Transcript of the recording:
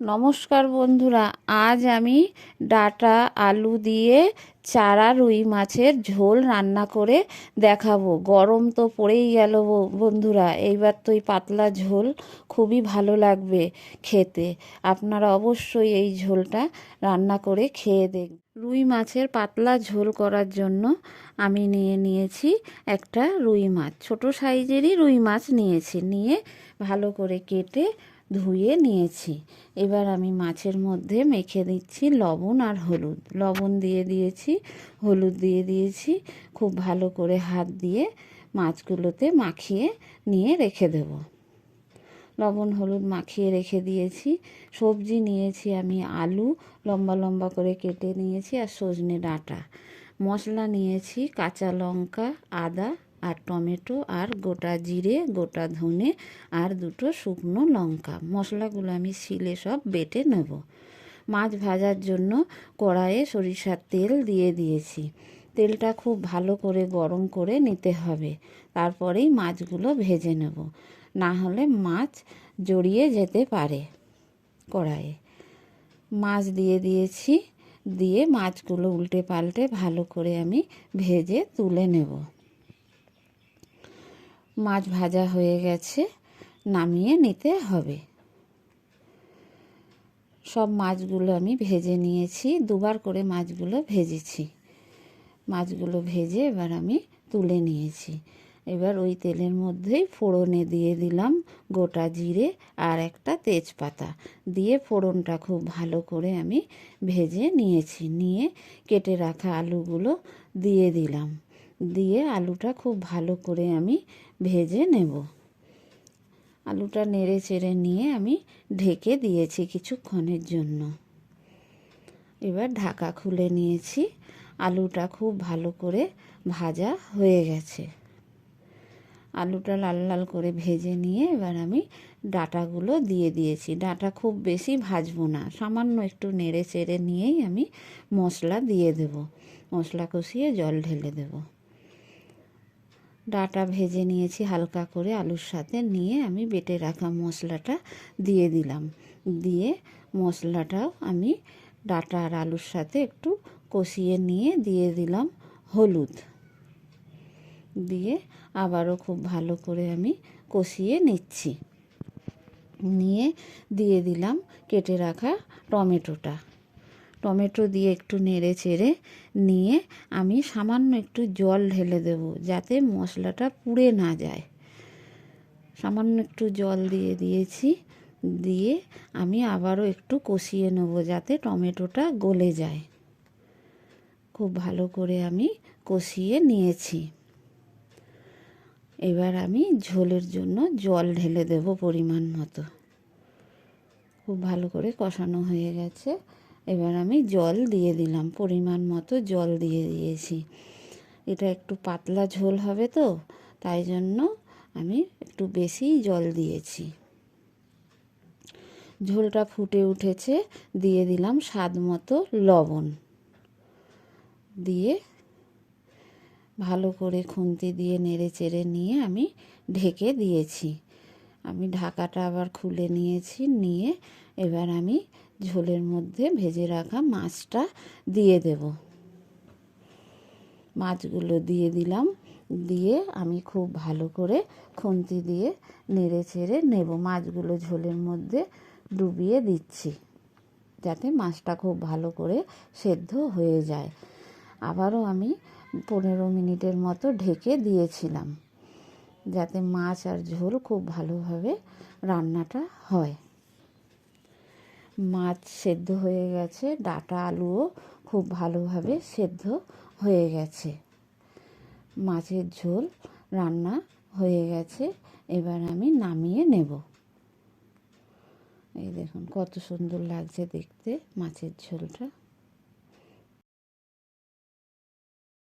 নমস্কার বন্ধুরা, আজ আমি ডাঁটা আলু দিয়ে চারা রুই মাছের ঝোল রান্না করে দেখাবো। গরম তো পড়েই গেল বন্ধুরা, এইবার তো এই পাতলা ঝোল খুবই ভালো লাগবে খেতে। আপনারা অবশ্যই এই ঝোলটা রান্না করে খেয়ে দেখবেন। রুই মাছের পাতলা ঝোল করার জন্য আমি নিয়েছি একটা রুই মাছ, ছোট সাইজেরই রুই মাছ নিয়ে ভালো করে কেটে ধুয়ে নিয়েছি। এবার আমি মাছের মধ্যে মেখে দিচ্ছি লবণ আর হলুদ। লবণ দিয়ে দিয়েছি, হলুদ দিয়ে দিয়েছি। খুব ভালো করে হাত দিয়ে মাছগুলোতে মাখিয়ে নিয়ে রেখে দেব। লবণ হলুদ মাখিয়ে রেখে দিয়েছি। সবজি নিয়েছি আমি আলু লম্বা লম্বা করে কেটে নিয়েছি, আর সজনে ডাঁটা। মশলা নিয়েছি কাঁচা লঙ্কা, আদা আর টমেটো, আর গোটা জিরে, গোটা ধনে, আর দুটো শুকনো লঙ্কা। মশলাগুলো আমি শিলে সব বেটে নেব। মাছ ভাজার জন্য কড়াইয়ে সরিষার তেল দিয়ে দিয়েছি। তেলটা খুব ভালো করে গরম করে নিতে হবে, তারপরেই মাছগুলো ভেজে নেব, না হলে মাছ জড়িয়ে যেতে পারে কড়াইয়ে। মাছ দিয়ে দিয়েছি, দিয়ে মাছগুলো উল্টে পাল্টে ভালো করে আমি ভেজে তুলে নেব। মাছ ভাজা হয়ে গেছে, নামিয়ে নিতে হবে। সব মাছগুলো আমি ভেজে নিয়েছি, দুবার করে মাছগুলো ভেজেছি। মাছগুলো ভেজে এবার আমি তুলে নিয়েছি। এবার ওই তেলের মধ্যেই ফোড়নে দিয়ে দিলাম গোটা জিরে আর একটা তেজপাতা। দিয়ে ফোড়নটা খুব ভালো করে আমি ভেজে নিয়েছি। নিয়ে কেটে রাখা আলুগুলো দিয়ে দিলাম। দিয়ে আলুটা খুব ভালো করে আমি ভেজে নেব। আলুটা নেড়ে চেড়ে নিয়ে আমি ঢেকে দিয়েছি কিছুক্ষণের জন্য। এবার ঢাকা খুলে নিয়েছি। আলুটা খুব ভালো করে ভাজা হয়ে গেছে। আলুটা লাল লাল করে ভেজে নিয়ে এবার আমি ডাঁটাগুলো দিয়ে দিয়েছি। ডাঁটা খুব বেশি ভাজবো না, সামান্য একটু নেড়ে চেড়ে নিয়েই আমি মশলা দিয়ে দেব। মশলা কষিয়ে জল ঢেলে দেব। ডাঁটা ভেজে নিয়েছি হালকা করে আলুর সাথে, নিয়ে আমি বেটে রাখা মশলাটা দিয়ে দিলাম। দিয়ে মশলাটাও আমি ডাঁটা আর আলুর সাথে একটু কষিয়ে নিয়ে দিয়ে দিলাম হলুদ। দিয়ে আবারও খুব ভালো করে আমি কষিয়ে নিচ্ছি। নিয়ে দিয়ে দিলাম কেটে রাখা টমেটোটা। টমেটো দিয়ে একটু নেড়ে চেড়ে নিয়ে আমি সামান্য একটু জল ঢেলে দেব, যাতে মশলাটা পুড়ে না যায়। সামান্য একটু জল দিয়ে দিয়েছি। দিয়ে আমি আবারও একটু কষিয়ে নেব, যাতে টমেটোটা গলে যায়। খুব ভালো করে আমি কষিয়ে নিয়েছি। এবার আমি ঝোলের জন্য জল ঢেলে দেব পরিমাণ মতো। খুব ভালো করে কষানো হয়ে গেছে। এবার আমি জল দিয়ে দিলাম, পরিমাণ মতো জল দিয়ে দিয়েছি। এটা একটু পাতলা ঝোল হবে তো, তাই জন্য আমি একটু বেশি জল দিয়েছি। ঝোলটা ফুটে উঠেছে, দিয়ে দিলাম স্বাদ মতো লবণ। দিয়ে ভালো করে খুন্তি দিয়ে নেড়ে চেড়ে নিয়ে আমি ঢেকে দিয়েছি। আমি ঢাকাটা আবার খুলে নিয়েছি। নিয়ে এবার আমি ঝোলের মধ্যে ভেজে রাখা মাছটা দিয়ে দেব। মাছগুলো দিয়ে দিলাম। দিয়ে আমি খুব ভালো করে খুন্তি দিয়ে নেড়ে চেড়ে নেব। মাছগুলো ঝোলের মধ্যে ডুবিয়ে দিচ্ছি, যাতে মাছটা খুব ভালো করে সেদ্ধ হয়ে যায়। আবারও আমি 15 মিনিটের মতো ঢেকে দিয়েছিলাম, যাতে মাছ আর ঝোল খুব ভালোভাবে রান্নাটা হয়। মাছ সেদ্ধ হয়ে গেছে, ডাঁটা আলুও খুব ভালোভাবে সেদ্ধ হয়ে গেছে। মাছের ঝোল রান্না হয়ে গেছে। এবার আমি নামিয়ে নেব। এই দেখুন কত সুন্দর লাগছে দেখতে মাছের ঝোলটা।